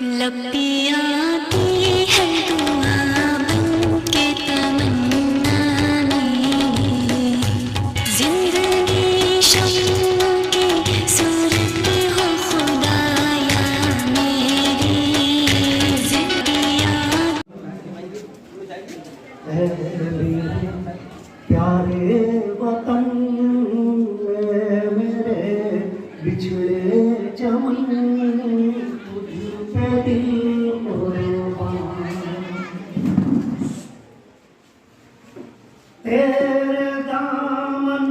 लपटी आती है दुआ बनके तमन्ना में, जिंदगी शम्म की सूरत हो खुदाया मेरी जिंदगी। प्यारे वतन में मेरे बिछड़े चमन पे दिल कुर्बान, तेरे दामन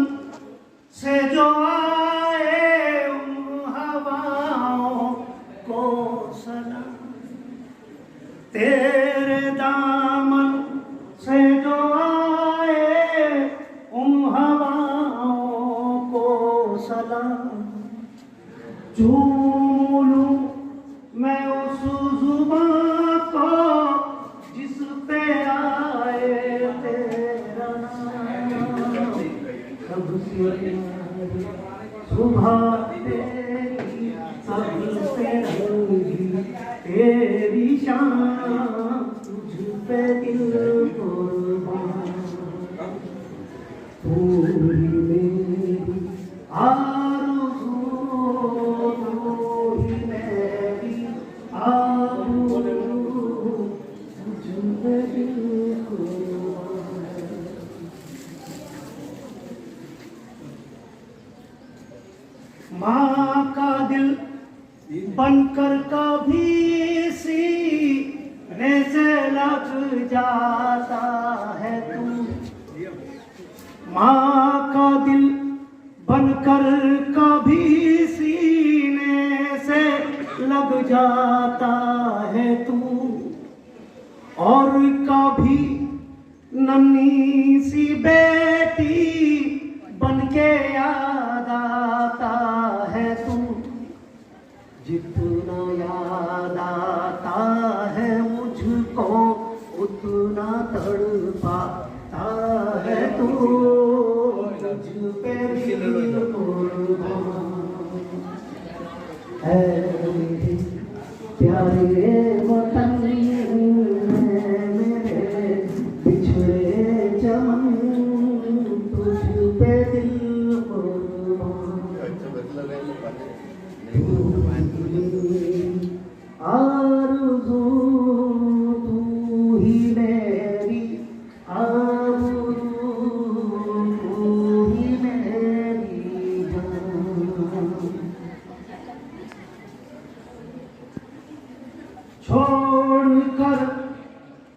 से जो आए उन हवाओं को सलाम, तेरे दामन से जो आए उन हवाओं को सलाम, चूम लूं मैं उस जुबां को जिस पे आए तेरा नाम, सबसे सुबह तेरी सबसे रंगी तेरी शान, तुझ पे दिल कुर्बान, तू ही मेरी आरज़ू, तू ही मेरी आरज़ू, तुझ पे दिल कुर्बान। माँ का दिल बनकर कभी सीने से लग जाता है तू, माँ का दिल बनकर कभी सीने से लग जाता है तू, और कभी नन्ही सी बेटी बनके याद आता है तू, जितना याद आता है मुझको उतना तड़पाता है तू, मुझ पे दिल कुर्बान है मेरे प्यारे वतन में मेरे बिछड़े चमन, तुझ पे दिल कुर्बान, आरज़ू, तू ही मेरी आरज़ू, तू ही मेरी जान, छोड़ कर